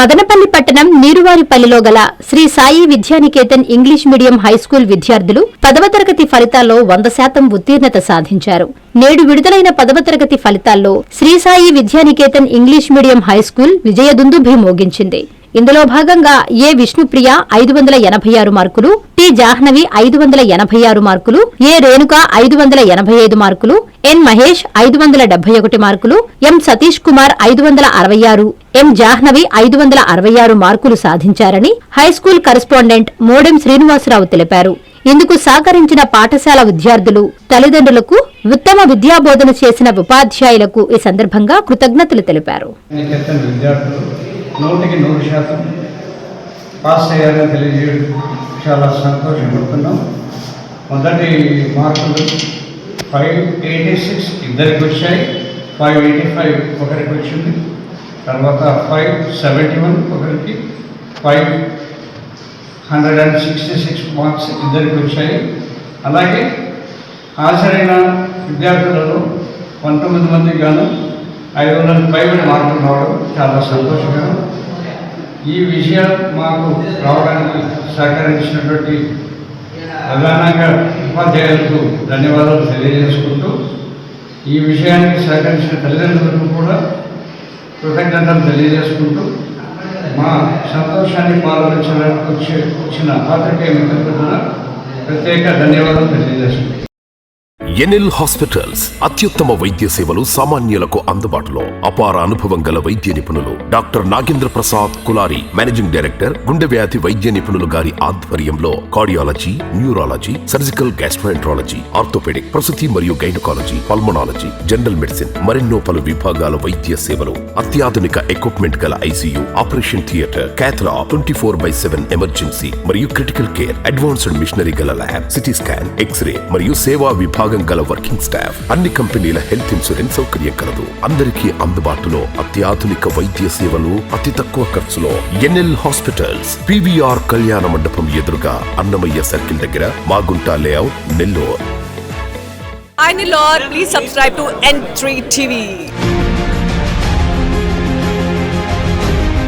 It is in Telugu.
మదనపల్లి పట్టణం నీరువారిపల్లిలో గల Sri Sai Vidyaniketan English medium high school విద్యార్థులు 10వ తరగతి ఫలితాల్లో 100% ఉత్తీర్ణత సాధించారు. నేడు విడుదలైన 10వ తరగతి ఫలితాల్లో Sri Sai Vidyaniketan English medium high school విజయదుందుభి మోగించింది. ఇందులో భాగంగా ఏ విష్ణుప్రియ 586 మార్కులు, టి జాహ్నవి 586 మార్కులు, ఏ రేణుక 585 మార్కులు, ఎన్ మహేష్ 571 మార్కులు, ఎం సతీష్ కుమార్ 566, ఎం జాహ్నవి 566 మార్కులు సాధించారని హైస్కూల్ కరెస్పాండెంట్ మోడెం శ్రీనివాసరావు తెలిపారు. ఇందుకు సహకరించిన పాఠశాల విద్యార్థులు, తల్లిదండ్రులకు, ఉత్తమ విద్యాబోధన చేసిన ఉపాధ్యాయులకు ఈ సందర్భంగా కృతజ్ఞతలు తెలిపారు. 100% పాస్ అయ్యారని తెలియజేయడం చాలా సంతోషపడుతున్నాం. మొదటి మార్కులు 586 ఇద్దరికి వచ్చాయి, 585 ఒకరికి వచ్చింది. తర్వాత 571 ఒకరికి, 566 మార్క్స్ ఇద్దరికి వచ్చాయి. అలాగే హాజరైన విద్యార్థులలో 19 మందికి గాను 500 పైబడి మార్కులు రావడం చాలా సంతోషకరం. ఈ విషయం మాకు రావడానికి సహకరించినటువంటి ప్రధానంగా ఉపాధ్యాయులకు ధన్యవాదాలు తెలియజేసుకుంటూ, ఈ విషయానికి సహకరించిన తల్లిదండ్రులకు కూడా కృతజ్ఞతలు తెలియజేసుకుంటూ, మా సంతోషాన్ని పాల్గొనడానికి వచ్చిన పాత్రికేయ మిత్రులకు కూడా ప్రత్యేక ధన్యవాదాలు తెలియజేసుకుంటాం. ఎన్ఎల్ హాస్పిటల్స్ అత్యుత్తమ వైద్య సేవలు సామాన్యులకు అందుబాటులో. అపార అనుభవం గల వైద్య నిపుణులు doctor Nagendra Prasad Kulari, managing director, గుండె వ్యాధి వైద్య నిపుణులు గారి ఆధ్వర్యంలో cardiology, neurology, surgical gastroenterology, orthopaedic, ప్రసూతి మరియు గైనకాలజీ, పల్మనాలజీ, జనరల్ మెడిసిన్ మరెన్నో పలు విభాగాల వైద్య సేవలు. అత్యాధునిక ఎక్విప్మెంట్ గల ఐసీయూ, ఆపరేషన్ థియేటర్, క్యాథ్లా, 24/7 ఎమర్జెన్సీ మరియు క్రిటికల్ కేర్, అడ్వాన్స్డ్ మిషనరీ గల ల్యాబ్, సిటీ స్కాన్, ఎక్స్రే మరియు సేవా విభాగం గల వర్కింగ్ స్టాఫ్. అన్ని కంపెనీల హెల్త్ ఇన్సూరెన్స్ సౌకర్యం కలదు. అందరికీ అందుబాటులో అత్యాధునిక వైద్య సేవలు అతి తక్కువ ఖర్చులో. ఎన్ఎల్ హాస్పిటల్స్, పివిఆర్ కళ్యాణ మండపం ఎదురుగా, అన్నమయ్య సర్కిల్ దగ్గర, Magunta layout, Nellore. Hi Nellore, please subscribe to N3 TV.